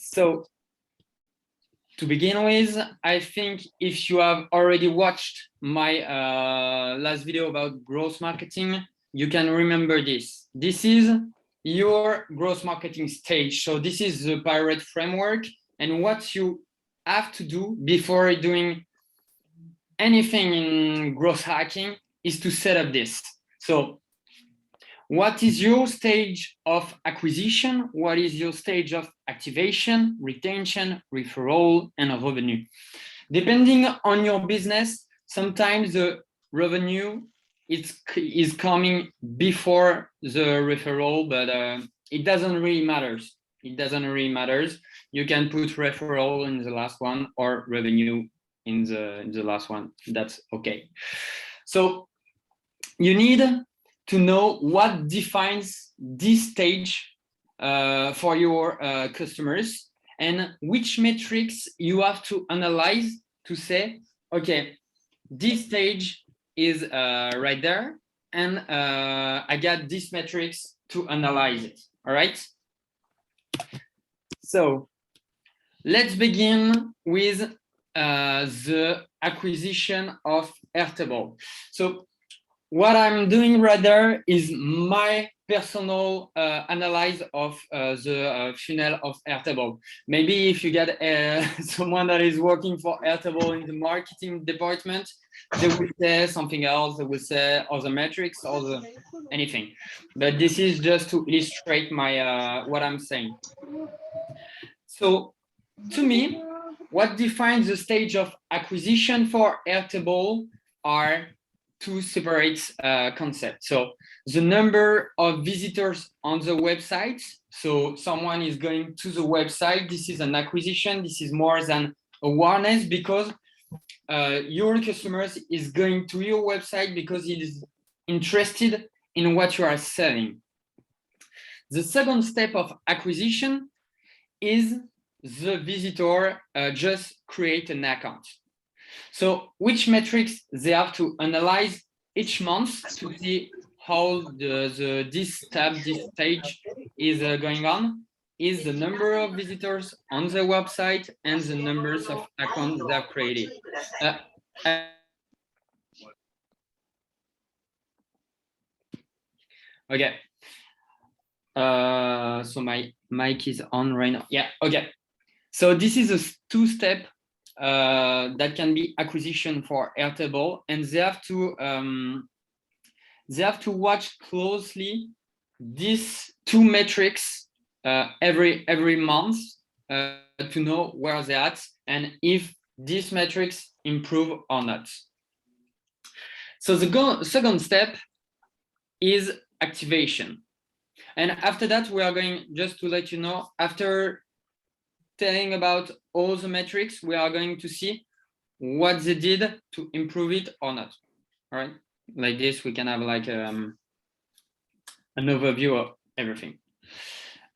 So to begin with, I think if you have already watched my last video about growth marketing, you can remember this. This is your growth marketing stage. So this is the Pirate framework, and what you have to do before doing anything in growth hacking is to set up this. So what is your stage of acquisition? What is your stage of activation, retention, referral, and revenue? Depending on your business, sometimes the revenue is coming before the referral, but it doesn't really matter. It doesn't really matter. You can put referral in the last one or revenue in the last one. That's okay. So you need to know what defines this stage for your customers and which metrics you have to analyze to say, okay, this stage is right there, and I got these metrics to analyze it. All right. So let's begin with the acquisition of Airtable. So what I'm doing right there is my personal analysis of the funnel of Airtable. Maybe if you get someone that is working for Airtable in the marketing department, they will say something else. They will say other metrics, other anything. But this is just to illustrate my what I'm saying. So to me, what defines the stage of acquisition for Airtable are two separate concepts. So the number of visitors on the website. So someone is going to the website. This is an acquisition. This is more than awareness, because your customers is going to your website because he is interested in what you are selling. The second step of acquisition is the visitor just create an account. So which metrics they have to analyze each month to see how this stage is going on is the number of visitors on the website and the numbers of accounts they have created. Okay. So my mic is on right now. Yeah. Okay. So this is a two-step that can be acquisition for Airtable, and they have to watch closely these two metrics every month to know where they're at and if these metrics improve or not. So the second step is activation, and after that we are going, just to let you know, after telling about all the metrics, we are going to see what they did to improve it or not. All right, like this, we can have like an overview of everything.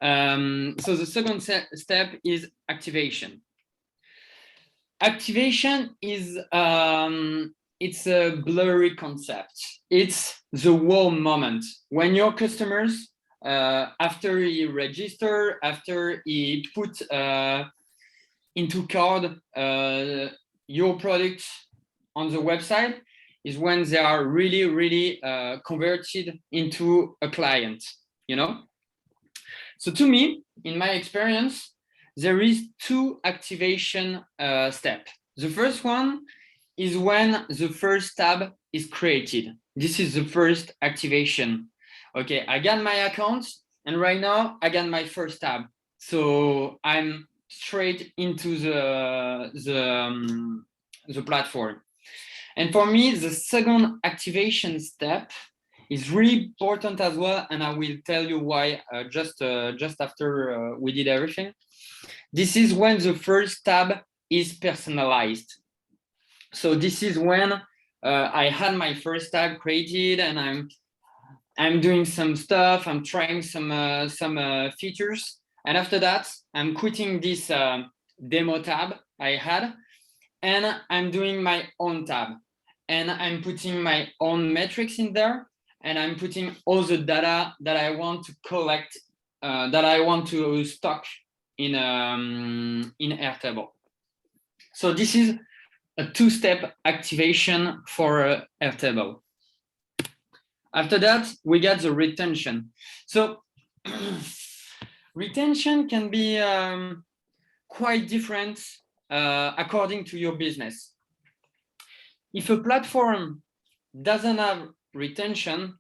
So the second step is activation. Activation is it's a blurry concept. It's the wow moment when your customers, after he register, after he put into card your product on the website, is when they are really converted into a client, you know? So to me, in my experience, there is two activation steps. The first one is when the first tab is created. This is the first activation. Okay, I got my account, and right now I got my first tab. So I'm straight into the platform. And for me, the second activation step is really important as well, and I will tell you why just after we did everything. This is when the first tab is personalized. So this is when I had my first tab created, and I'm doing some stuff. I'm trying some features, and after that, I'm quitting this demo tab I had, and I'm doing my own tab, and I'm putting my own metrics in there, and I'm putting all the data that I want to collect, that I want to stock in Airtable. So this is a two-step activation for Airtable. After that, we got the retention. So retention can be quite different according to your business. If a platform doesn't have retention,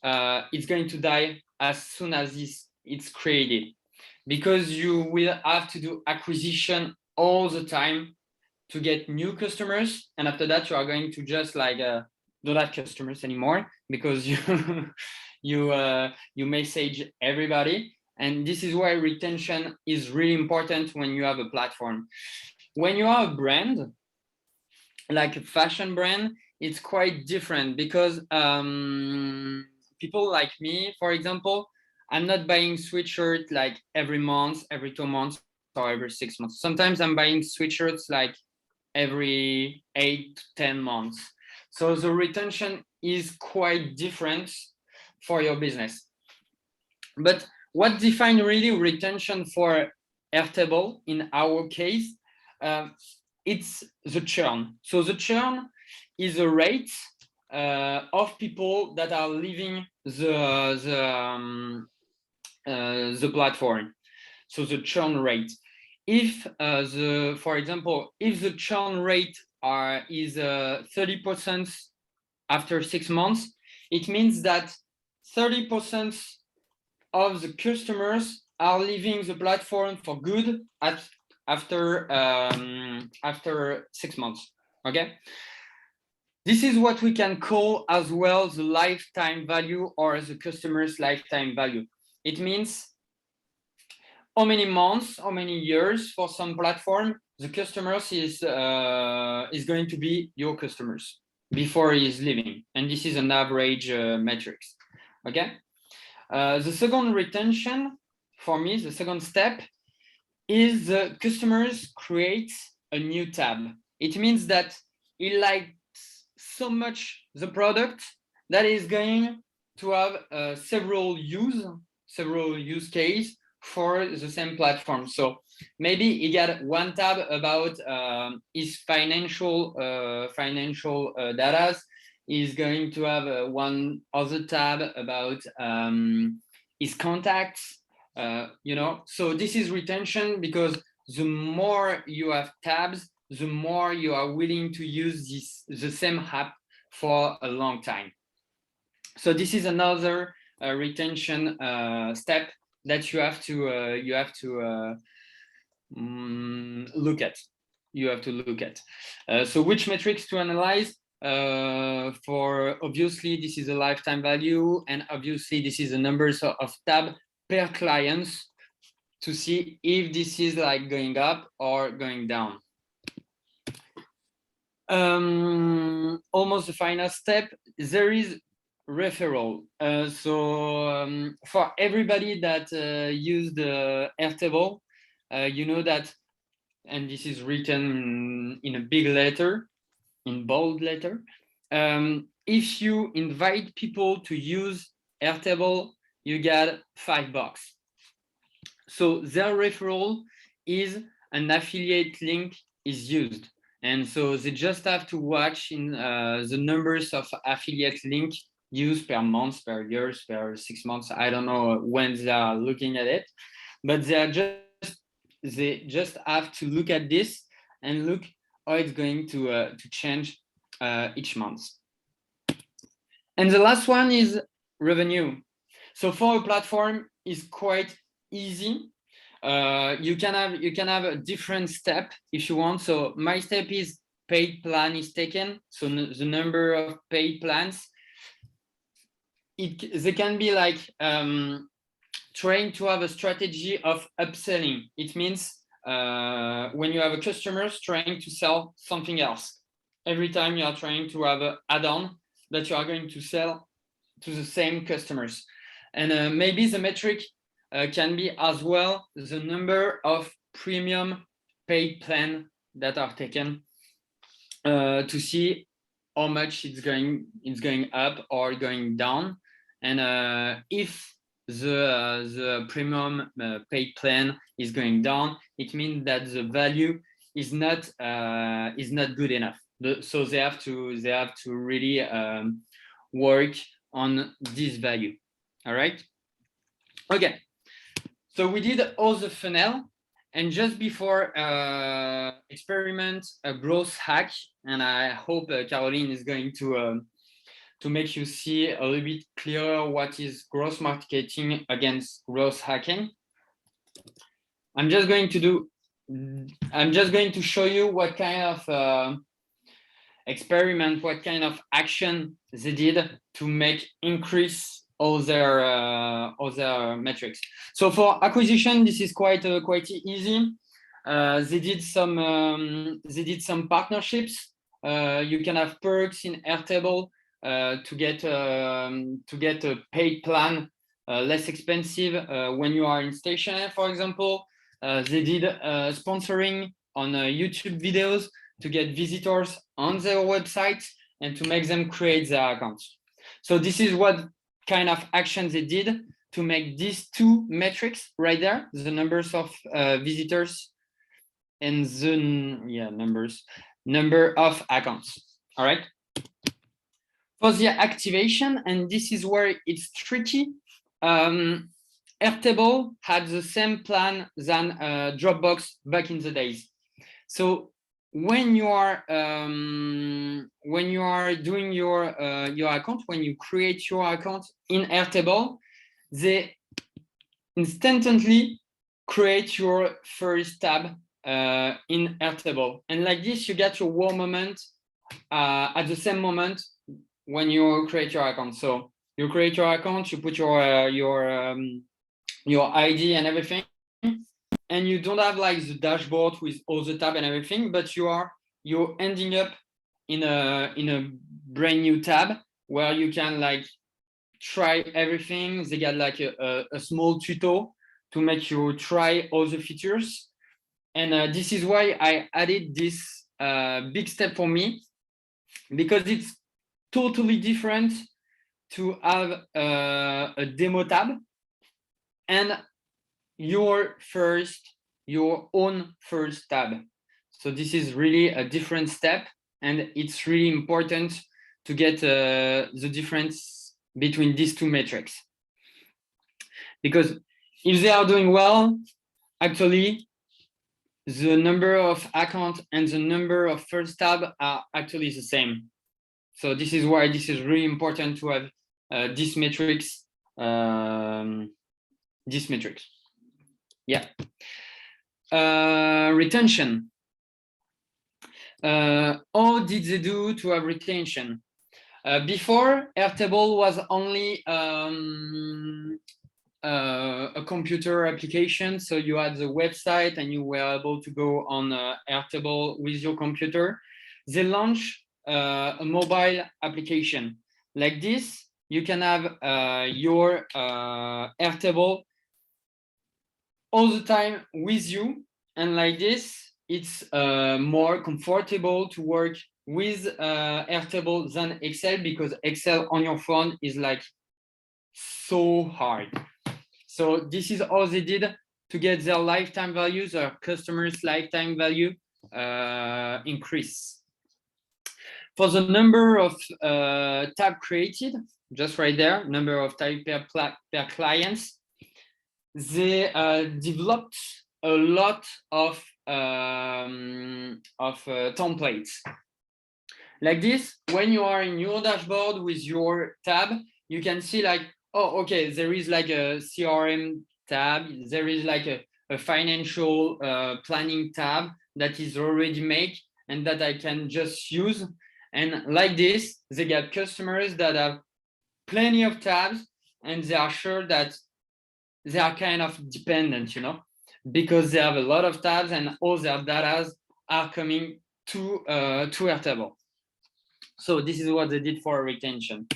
it's going to die as soon as it's created, because you will have to do acquisition all the time to get new customers, and after that you are going to just like don't have customers anymore because you you message everybody. And this is why retention is really important when you have a platform. When you are a brand, like a fashion brand, it's quite different, because people like me, for example, I'm not buying sweatshirt like every month, every 2 months, or every 6 months. Sometimes I'm buying sweatshirts like every 8 to 10 months. So the retention is quite different for your business. But what defines really retention for Airtable in our case, it's the churn. So the churn is a rate of people that are leaving the platform. So the churn rate. If for example, if the churn rate is 30% after 6 months, it means that 30% of the customers are leaving the platform for good after 6 months. Okay, this is what we can call as well the lifetime value, or the customer's lifetime value. It means how many months, how many years for some platform the customers is going to be your customers before he is leaving, and this is an average metrics. Okay. The second retention for me, the second step, is the customers create a new tab. It means that he likes so much the product that is going to have several use case for the same platform. So maybe he got one tab about his financial data. Is going to have one other tab about his contacts, you know. So this is retention, because the more you have tabs, the more you are willing to use the same app for a long time. So this is another retention step that you have to look at. You have to look at. So which metrics to analyze? For obviously this is a lifetime value, and obviously this is the numbers of tab per clients, to see if this is like going up or going down. Almost the final step, there is referral. For everybody that used Airtable, you know that, and this is written in a big letter, in bold letter, if you invite people to use Airtable, you get $5. So their referral is an affiliate link is used, and so they just have to watch in the numbers of affiliate link used per month, per years, per 6 months. I don't know when they are looking at it, but they just have to look at this and look how it's going to change each month. And the last one is revenue. So for a platform is quite easy. You can have a different step if you want. So my step is paid plan is taken. So the number of paid plans. They can be like trying to have a strategy of upselling. It means when you have a customer trying to sell something else, every time you are trying to have an add-on that you are going to sell to the same customers. And maybe the metric can be as well the number of premium paid plan that are taken to see how much it's going up or going down. And if the premium paid plan is going down, it means that the value is not good enough. So they have to really work on this value. All right. Okay. So we did all the funnel, and just before experiment a growth hack, and I hope Caroline is going to make you see a little bit clearer what is growth marketing against growth hacking. I'm just going to show you what kind of experiment, what kind of action they did to make increase all their metrics. So for acquisition, this is quite easy. They did some partnerships. You can have perks in Airtable to get a paid plan less expensive when you are in stationery, for example. They did sponsoring on YouTube videos to get visitors on their website and to make them create their accounts. So this is what kind of action they did to make these two metrics right there, the numbers of visitors and the number of accounts. All right. For the activation, and this is where it's tricky, Airtable had the same plan than Dropbox back in the days. So when you are doing your account, when you create your account in Airtable, they instantly create your first tab in Airtable, and like this you get your wow moment at the same moment when you create your account. So you create your account, you put your ID and everything, and you don't have like the dashboard with all the tab and everything, but you're ending up in a brand new tab where you can like try everything. They got like a small tuto to make you try all the features, and this is why I added this big step for me, because it's totally different to have a demo tab and your own first tab. So this is really a different step, and it's really important to get the difference between these two metrics, because if they are doing well, actually the number of accounts and the number of first tab are actually the same. So this is why this is really important to have these metrics. Yeah. Retention. How did they do to have retention? Before, Airtable was only a computer application. So you had the website and you were able to go on Airtable with your computer. They launched a mobile application. Like this, you can have your Airtable all the time with you, and like this it's more comfortable to work with Airtable than Excel, because Excel on your phone is like so hard. So this is all they did to get their lifetime values, or customers lifetime value increase. For the number of tab created, just right there, number of tab per clients, they developed a lot of templates. Like this, when you are in your dashboard with your tab, you can see like, oh, okay, there is like a CRM tab, there is like a financial planning tab that is already made and that I can just use. And like this, they get customers that have plenty of tabs, and they are sure that they are kind of dependent, you know, because they have a lot of tabs and all their data are coming to Airtable. So this is what they did for retention.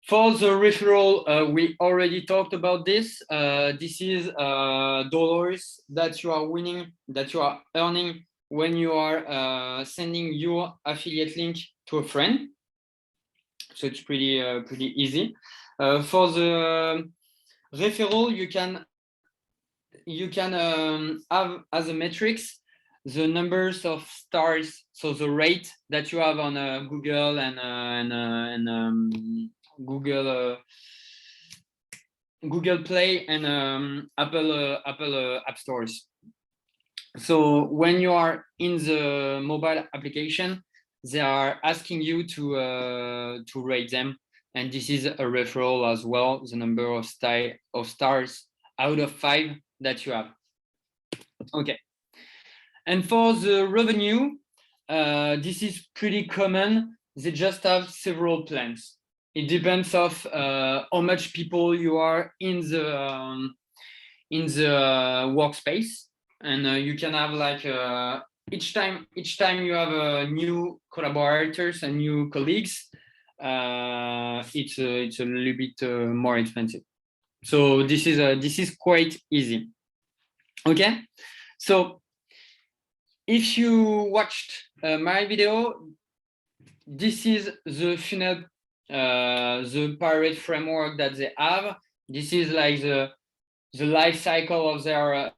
For the referral, we already talked about this. This is dollars that you are winning, that you are earning when you are sending your affiliate link to a friend. So it's pretty easy. For the Referral, you can have as a matrix the numbers of stars, so the rate that you have on Google and Google Play and Apple App Stores. So when you are in the mobile application, they are asking you to rate them, and this is a referral as well, the number of stars out of 5 that you have. Okay. And for the revenue, this is pretty common. They just have several plans. It depends of how much people you are in the workspace, and you can have like each time you have new collaborators and new colleagues, it's a little bit more expensive. So this is quite easy. Okay, so if you watched my video, this is the funnel, the pirate framework that they have. This is like the life cycle of their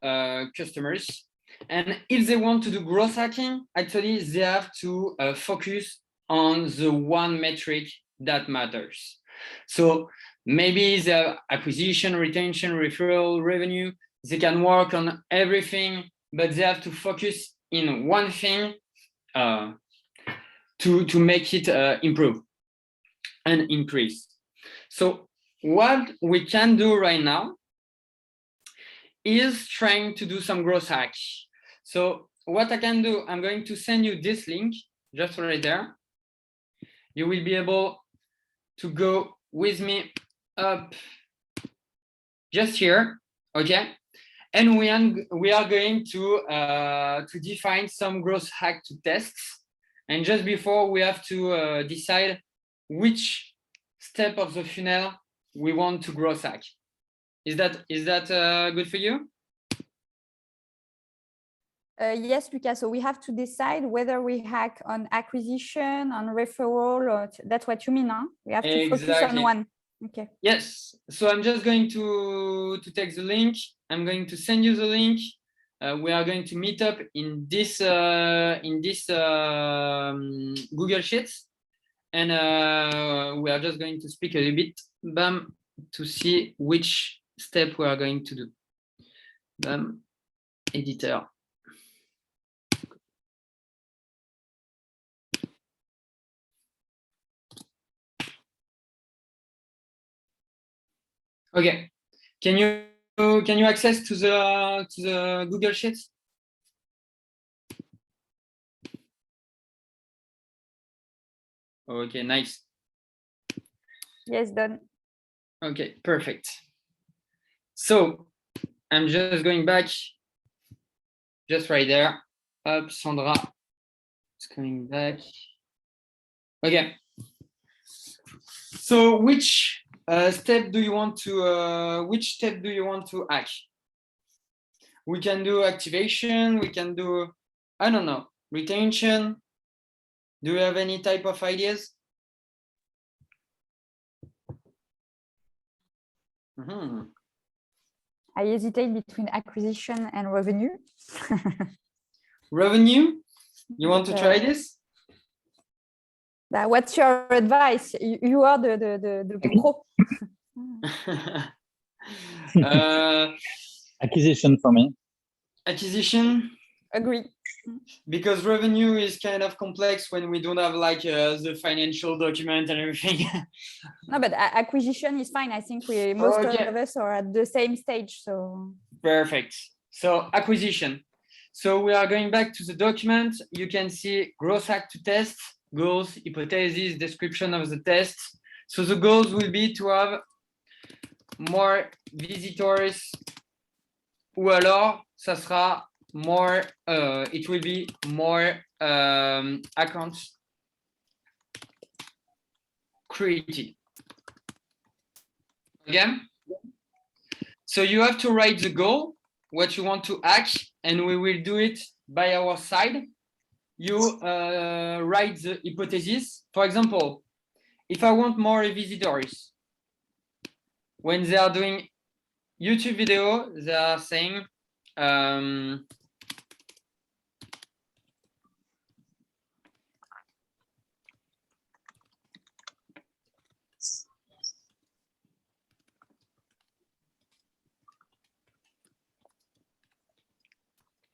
customers. And if they want to do growth hacking, actually they have to focus on the one metric that matters. So maybe the acquisition, retention, referral, revenue, they can work on everything, but they have to focus in one thing to make it improve and increase. So what we can do right now is trying to do some growth hacks. So what I can do, I'm going to send you this link just right there. You will be able to go with me up just here, okay? And we are going to define some growth hack to tests. And just before, we have to decide which step of the funnel we want to growth hack. Is that good for you? Yes, Lucas. So we have to decide whether we hack on acquisition, on referral, or that's what you mean, huh? We have to focus on one. Okay. Yes. So I'm just going to take the link. I'm going to send you the link. We are going to meet up in this Google Sheets, and we are just going to speak a little bit, bam, to see which step we are going to do. Bam, editor. Okay. Can you access to the Google Sheets? Okay, nice. Yes, done. Okay, perfect. So I'm just going back, just right there. Up, Sandra is coming back. Okay. So which step do you want to hack? We can do activation. We can do, I don't know, retention. Do you have any type of ideas? I hesitate between acquisition and revenue. Revenue? You want to try this? What's your advice? You are the pro. Acquisition for me. Acquisition? Agree. Because revenue is kind of complex when we don't have like the financial document and everything. No, but acquisition is fine. I think most of us are at the same stage. So perfect. So acquisition. So we are going back to the document. You can see growth hack to test, goals, hypothesis, description of the test. So the goals will be to have more visitors, ou alors ça sera more, it will be more accounts created. Again, so you have to write the goal, what you want to hack, and we will do it by our side. You write the hypothesis. For example, if I want more visitors when they are doing YouTube video, they are saying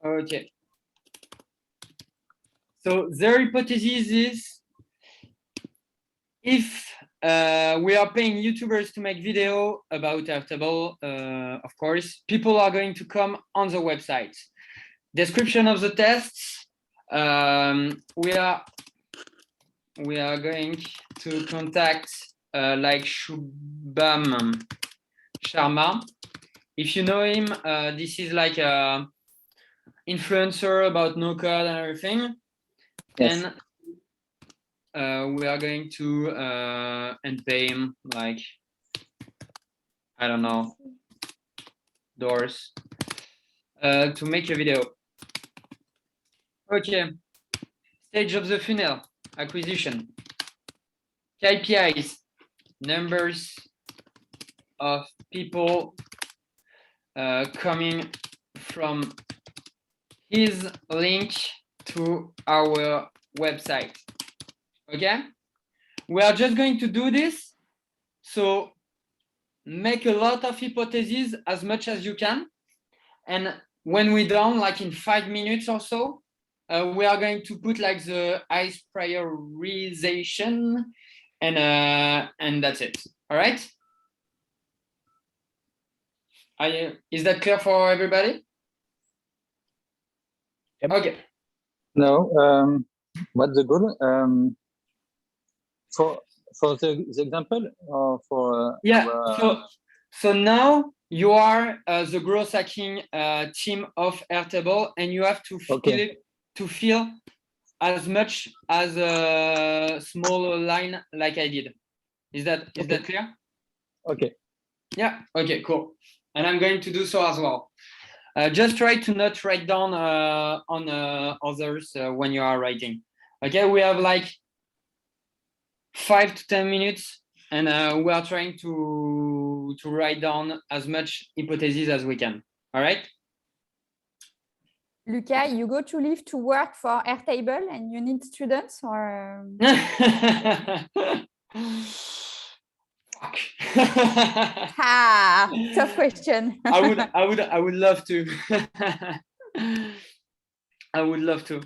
okay. So their hypothesis is if we are paying YouTubers to make video about Airtable, of course, people are going to come on the website. Description of the tests. We are going to contact like Shubham Sharma. If you know him, this is like a influencer about no code and everything. Yes. And we are going to and pay him like, I don't know, dollars to make a video. Okay. Stage of the funnel, acquisition. KPIs, numbers of people coming from his link to our website. Okay, we are just going to do this. So make a lot of hypotheses as much as you can. And when we're done, like in 5 minutes or so, we are going to put like the ice prioritization and that's it. All right. Is that clear for everybody? Yep. Okay. No, what's the goal? For the example or for yeah. our, So now you are the growth hacking team of Airtable, and you have to fill as much as a small line like I did. Is that clear? Okay. Yeah. Okay. Cool. And I'm going to do so as well. Just try to not write down on others when you are writing. Okay. We have like 5 to 10 minutes, and we are trying to write down as much hypotheses as we can. All right. Luca, you go to leave to work for Airtable and you need students or? Fuck. Tough question. I would love to. I would love to.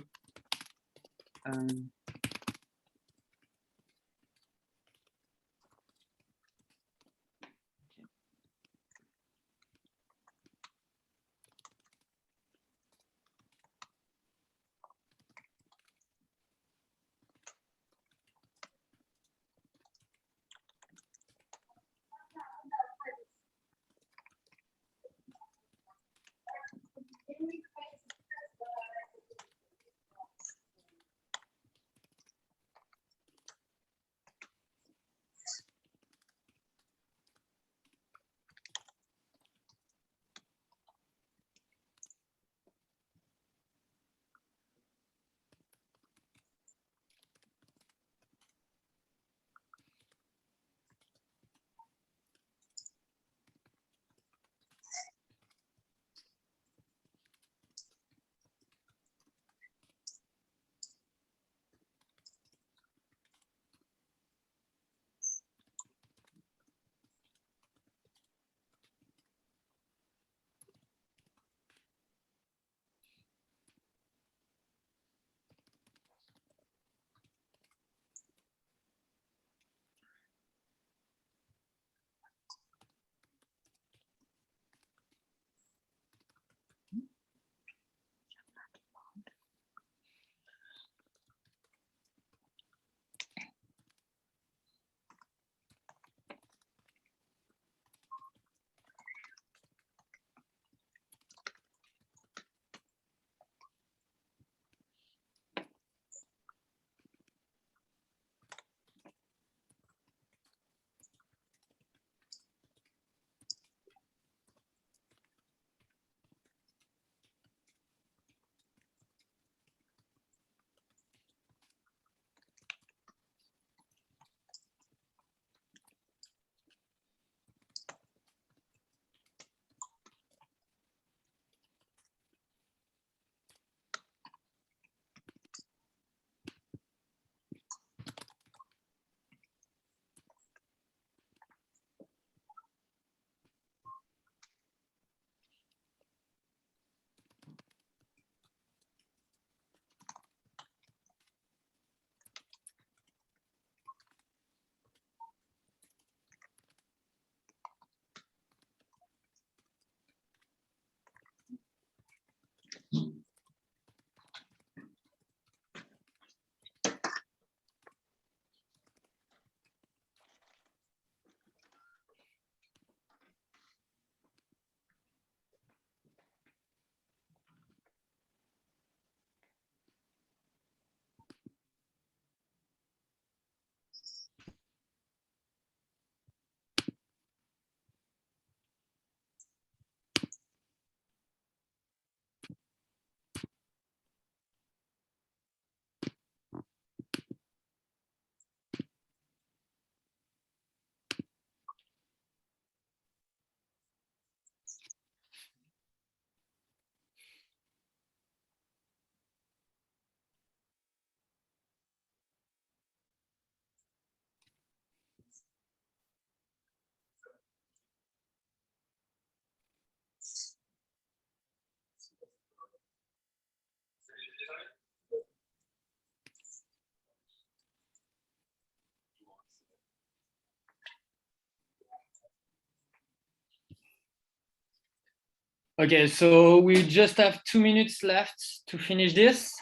Okay, so we just have 2 minutes left to finish this.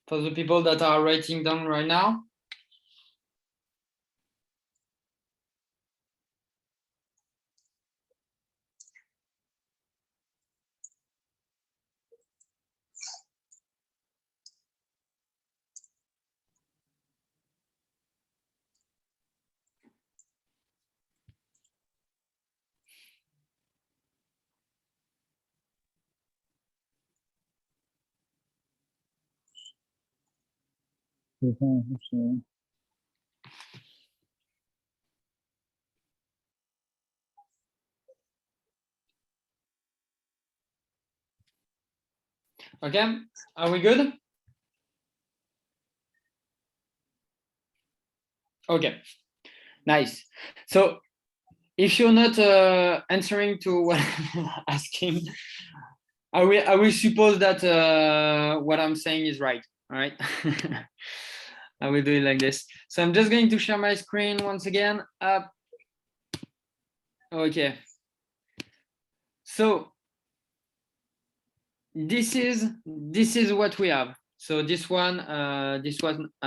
For the people that are writing down right now. Okay, are we good? Okay, nice. So if you're not answering to what I'm asking, I will suppose that what I'm saying is right. All right. I will do it like this. So I'm just going to share my screen once again. Up. Okay. So this is what we have. So this one are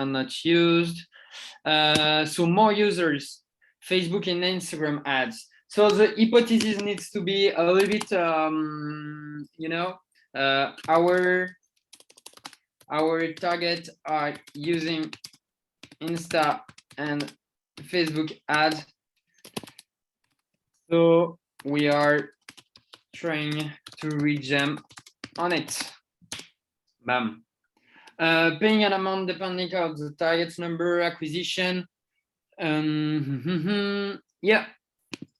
not used. So more users, Facebook and Instagram ads. So the hypothesis needs to be a little bit, you know, our target are using Insta and Facebook ads. So we are trying to reach them on it. Bam. Paying an amount depending on the target number, acquisition. Yeah.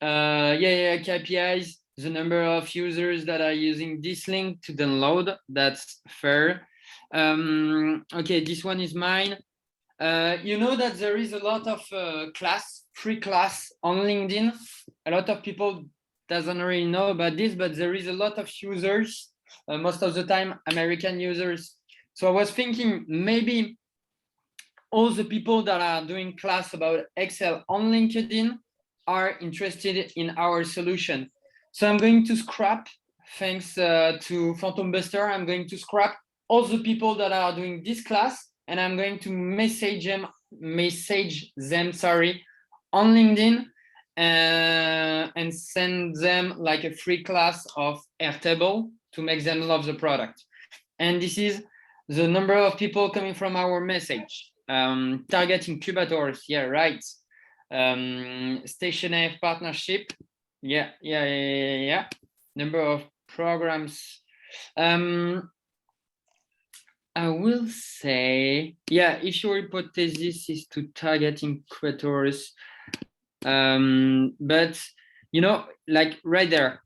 KPIs, the number of users that are using this link to download. That's fair. Okay, this one is mine. You know that there is a lot of free class on LinkedIn. A lot of people doesn't really know about this, but there is a lot of users, most of the time American users. So I was thinking maybe all the people that are doing class about Excel on LinkedIn are interested in our solution. So I'm going to scrap, thanks to Phantom Buster, I'm going to scrap all the people that are doing this class, and I'm going to message them on LinkedIn and send them like a free class of Airtable to make them love the product. And this is the number of people coming from our message. Target incubators, yeah, right. Station F partnership, yeah. Number of programs. I will say, yeah, if your hypothesis is to target incubators, but you know, like right there,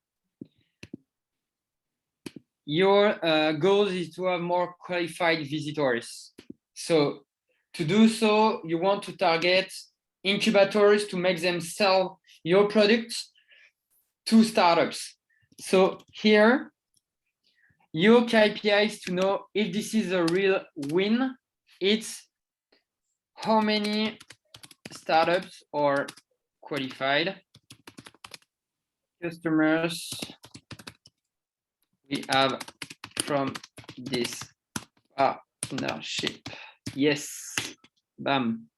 your goal is to have more qualified visitors. So to do so, you want to target incubators to make them sell your products to startups. So here, your KPIs to know if this is a real win, it's how many startups are qualified customers we have from this partnership. Yes, bam.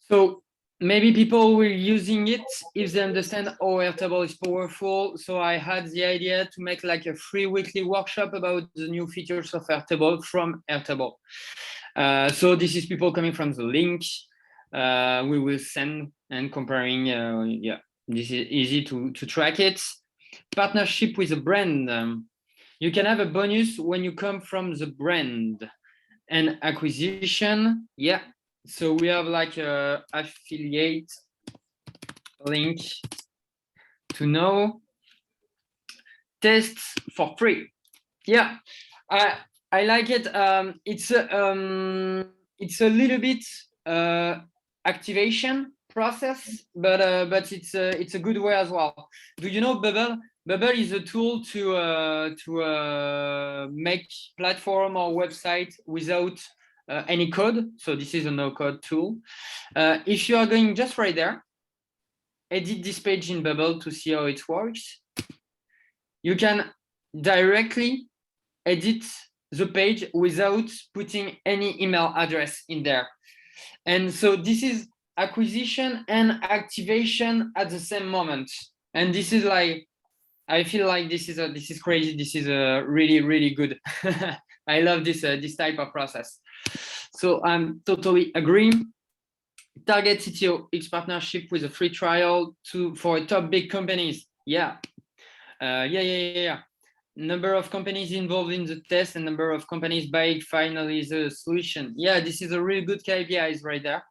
So maybe people were using it if they understand how Airtable is powerful. So I had the idea to make like a free weekly workshop about the new features of Airtable from Airtable. So this is people coming from the link we will send and comparing. Yeah, this is easy to track it. Partnership with a brand. You can have a bonus when you come from the brand. And acquisition, yeah. So we have like a affiliate link to know. Tests for free. Yeah, I like it. It's a little bit activation process, but it's a good way as well. Do you know Bubble? Bubble is a tool to make platform or website without any code. So this is a no-code tool. If you are going just right there, edit this page in Bubble to see how it works. You can directly edit the page without putting any email address in there. And so this is acquisition and activation at the same moment. And this is like, I feel like this is crazy. This is really, really good. I love this type of process. So I'm totally agreeing. Target CTO X partnership with a free trial for top big companies. Yeah. Yeah. Number of companies involved in the test and number of companies buying finally the solution. Yeah, this is a really good KPIs right there.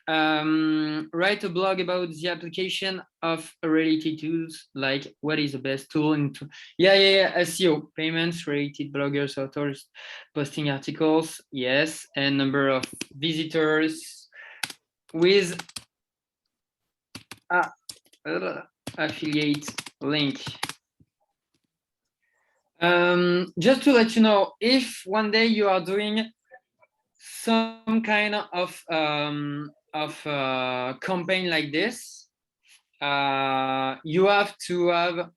Write a blog about the application of related tools, like what is the best tool into SEO, payments, related bloggers, authors, posting articles, yes, and number of visitors with affiliate link. Just to let you know, if one day you are doing some kind of campaign like this, you have to have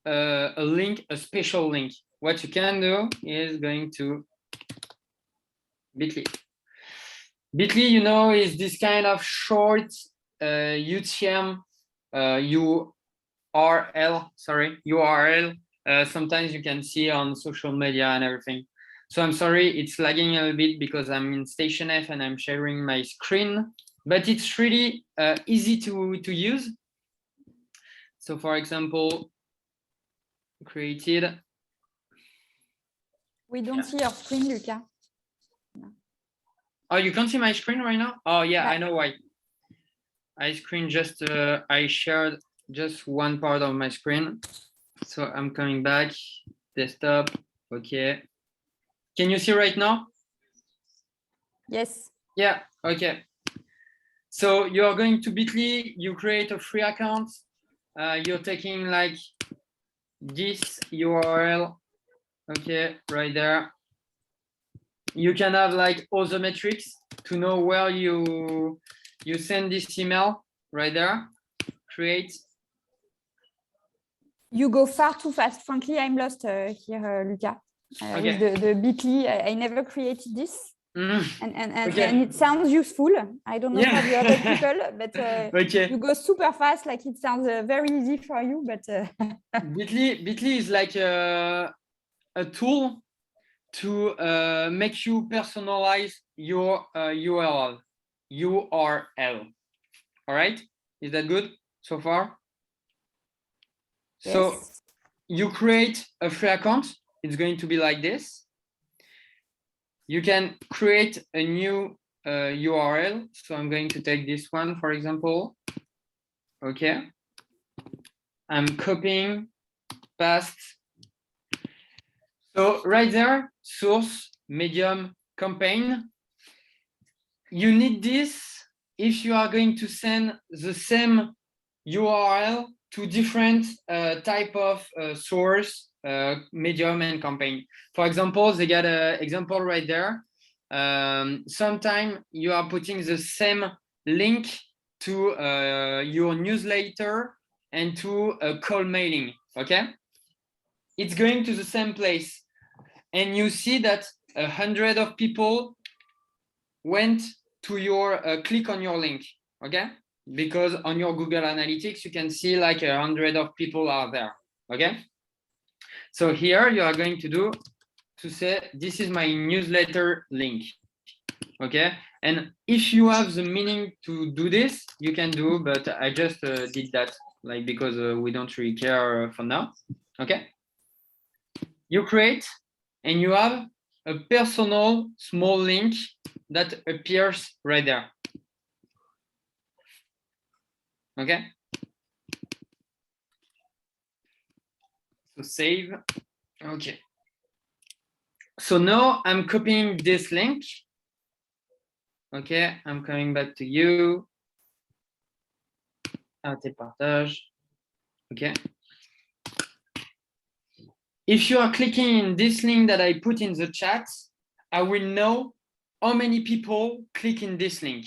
a link, a special link. What you can do is going to Bitly. Bitly, you know, is this kind of short UTM URL. Sometimes you can see on social media and everything. So I'm sorry, it's lagging a little bit because I'm in Station F and I'm sharing my screen, but it's really easy to use. So for example, created. We don't see your screen, Luca. No. Oh, you can't see my screen right now? Oh yeah, I know why. I shared just one part of my screen. So I'm coming back, desktop, okay. Can you see right now? Yes. Yeah, okay. So you're going to Bitly, you create a free account. You're taking like this URL, okay, right there. You can have like other metrics to know where you send this email right there, create. You go far too fast. Frankly, I'm lost here, Luca. Okay. With the Bitly, I never created this. Okay. And it sounds useful. I don't know for the other people, but okay. You go super fast. Like it sounds very easy for you, but Bitly is like a tool to make you personalize your URL. All right, is that good so far? Yes. So you create a free account. It's going to be like this. You can create a new URL. So I'm going to take this one, for example. Okay. I'm copying, paste. So right there, source, medium, campaign. You need this if you are going to send the same URL to different type of source, medium, and campaign. For example, they got an example right there. Sometimes you are putting the same link to your newsletter and to a call mailing, okay? It's going to the same place. And you see that 100 of people went to your click on your link, okay? Because on your Google Analytics, you can see like 100 of people are there, okay? So here you are going to say, this is my newsletter link, okay? And if you have the meaning to do this, you can do, but I just did that like because we don't really care for now, okay? You create and you have a personal small link that appears right there. Okay. So save. Okay. So now I'm copying this link. Okay, I'm coming back to you. Partage. Okay. If you are clicking in this link that I put in the chat, I will know how many people click in this link.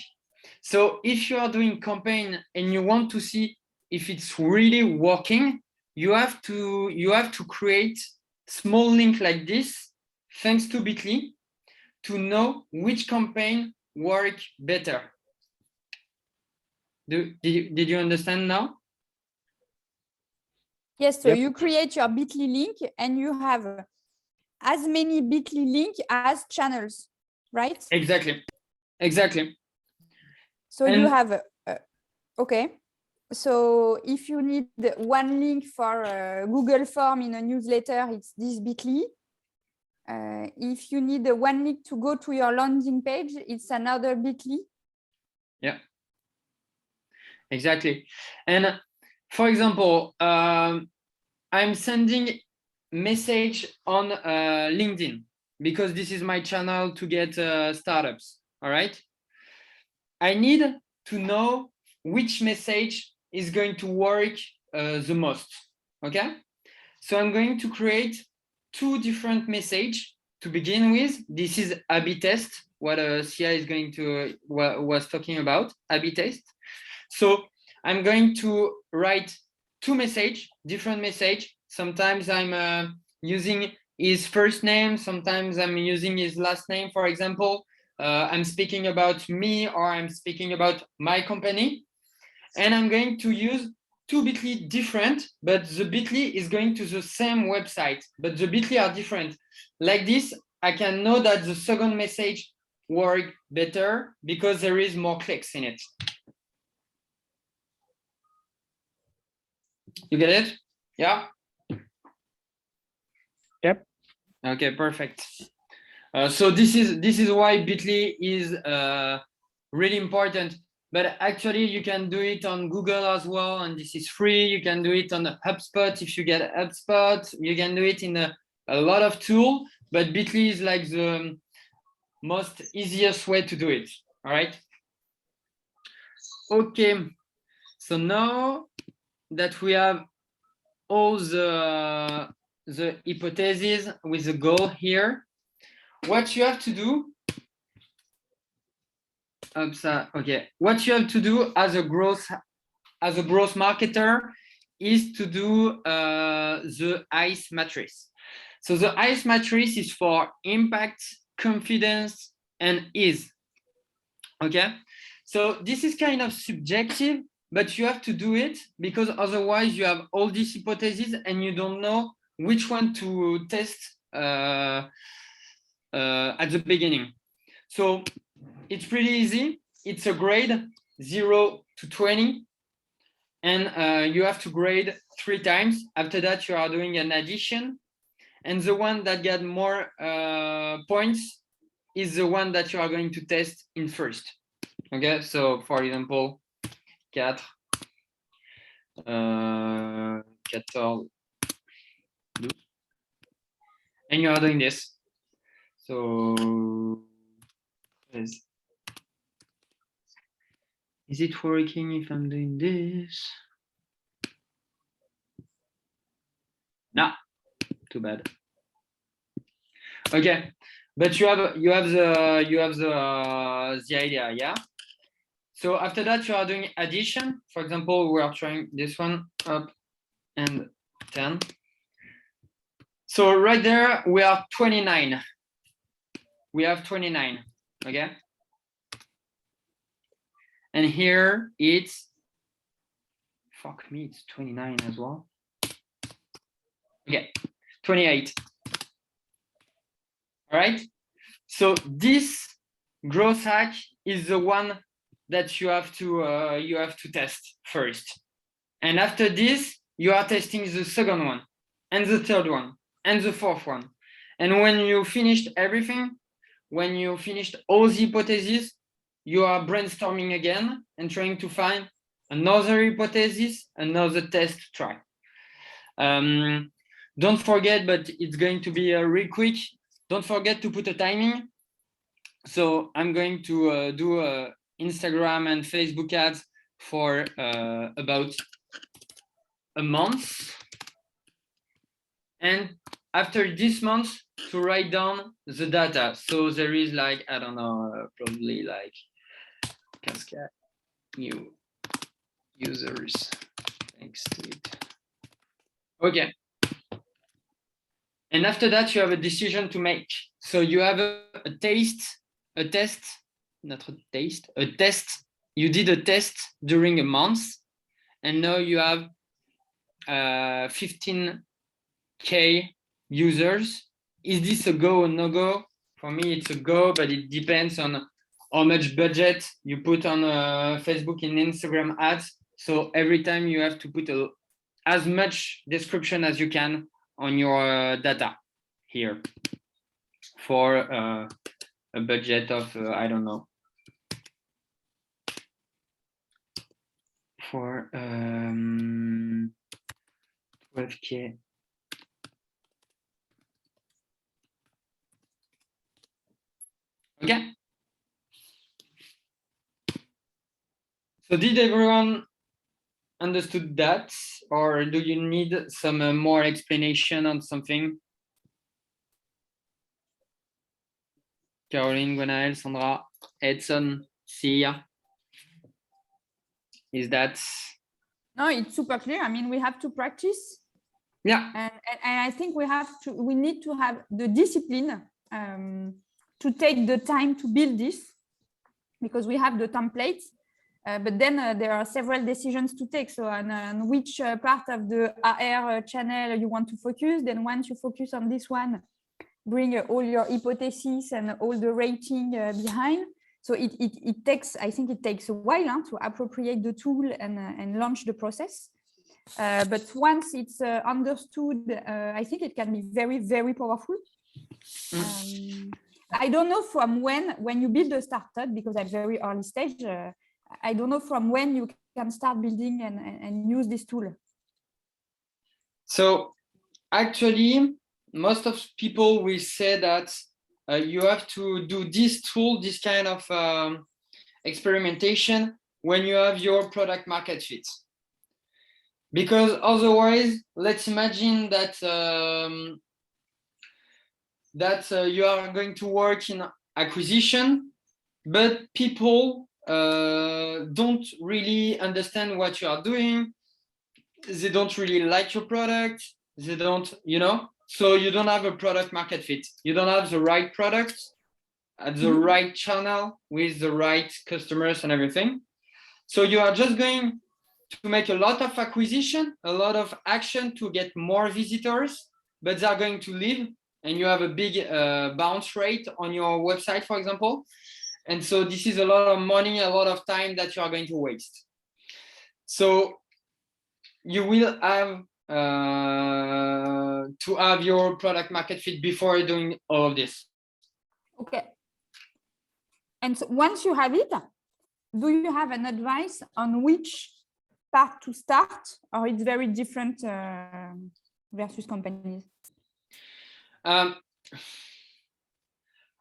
So if you are doing campaign and you want to see if it's really working, you have to create small link like this, thanks to Bitly, to know which campaign work better. Did you understand now? Yes, so you create your Bitly link and you have as many Bitly link as channels, right? Exactly. So you have, okay. So if you need one link for Google form in a newsletter, it's this Bitly. If you need one link to go to your landing page, it's another Bitly. Yeah, exactly. And for example, I'm sending message on LinkedIn because this is my channel to get startups. All right. I need to know which message is going to work the most. Okay. So I'm going to create two different messages to begin with. This is A/B test, what Sia is going to was talking about, A/B test. So I'm going to write two messages, different message. Sometimes I'm using his first name. Sometimes I'm using his last name. For example, I'm speaking about me or I'm speaking about my company. And I'm going to use two Bitly different, but the Bitly is going to the same website, but the Bitly are different. Like this, I can know that the second message work better because there is more clicks in it. You get it? Yeah? Yep. Okay, perfect. So this is why Bitly is really important. But actually, you can do it on Google as well, and this is free. You can do it on HubSpot if you get HubSpot. You can do it in a lot of tools, but Bitly is like the most easiest way to do it. All right. Okay. So now that we have all the hypotheses with the goal here, what you have to do. Okay, what you have to do as a growth marketer is to do the ICE matrix. So the ICE matrix is for impact, confidence, and ease. Okay, so this is kind of subjective, but you have to do it because otherwise you have all these hypotheses and you don't know which one to test at the beginning. So it's pretty easy. It's a grade 0 to 20. And you have to grade 3 times. After that, you are doing an addition. And the one that got more points is the one that you are going to test in first. Okay, so for example, 4, 14, 12. And you are doing this. So is it working if I'm doing this? No, too bad. Okay, but you have the idea, yeah. So after that, you are doing addition. For example, we are trying this one up and 10. So right there, we are 29. We have 29. Okay. And here it's, fuck me, it's 29 as well. Okay, 28. All right. So this growth hack is the one that you have to test first. And after this, you are testing the second one and the third one and the fourth one. And when you finished everything, when you finished all the hypotheses, you are brainstorming again and trying to find another hypothesis, another test to try. Don't forget, but it's going to be real quick. Don't forget to put a timing. So I'm going to do Instagram and Facebook ads for about a month. And after this month, to write down the data. So there is like, I don't know, probably like new users thanks to it. Okay. And after that, you have a decision to make. So you have a test. You did a test during a month, and now you have 15K users. Is this a go or no go? For me, it's a go, but it depends on how much budget you put on Facebook and Instagram ads. So every time you have to put as much description as you can on your data here for a budget of, I don't know, for 12K. Okay. So did everyone understood that, or do you need some more explanation on something? Caroline, Gwenaël, Sandra, Edson, Sia. Is that? No, it's super clear. I mean, we have to practice. Yeah. And I think we need to have the discipline to take the time to build this, because we have the templates. But then there are several decisions to take. So on which part of the AR channel you want to focus. Then once you focus on this one, bring all your hypotheses and all the rating behind. So it takes, I think it takes a while to appropriate the tool and launch the process. But once it's understood, I think it can be very, very powerful. I don't know from when you build a startup, because at very early stage, I don't know from when you can start building and use this tool. So actually, most of people will say that you have to do this tool, this kind of experimentation when you have your product market fit. Because otherwise, let's imagine that you are going to work in acquisition, but people don't really understand what you are doing. They don't really like your product. They don't, so you don't have a product market fit. You don't have the right product at the right channel with the right customers and everything. So you are just going to make a lot of acquisition, a lot of action to get more visitors, but they're going to leave, and you have a big bounce rate on your website, for example. And so this is a lot of money, a lot of time that you are going to waste. So you will have to have your product market fit before doing all of this. Okay. And so once you have it, do you have an advice on which part to start, or it's very different versus companies? I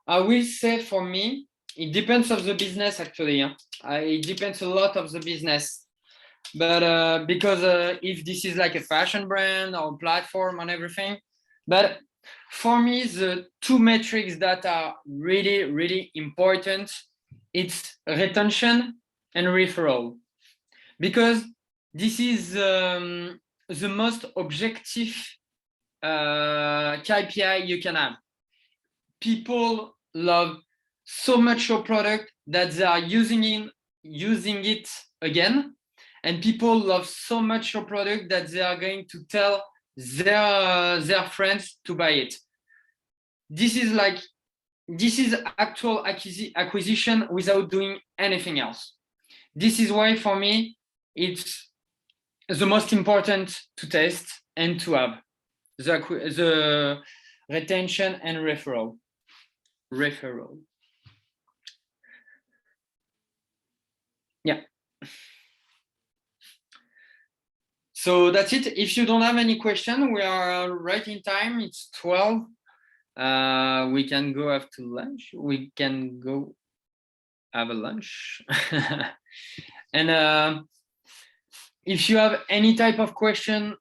will say for me, it depends of the business actually. It depends a lot of the business. But because if this is like a fashion brand or platform and everything, but for me, the two metrics that are really, really important, it's retention and referral, because this is the most objective KPI you can have. People love so much your product that they are using it again. And people love so much your product that they are going to tell their friends to buy it. This is actual acquisition without doing anything else. This is why for me, it's the most important to test and to have the retention and referral. Yeah. So that's it. If you don't have any question, we are right in time. It's 12. We can go after lunch. We can go have a lunch. And if you have any type of question,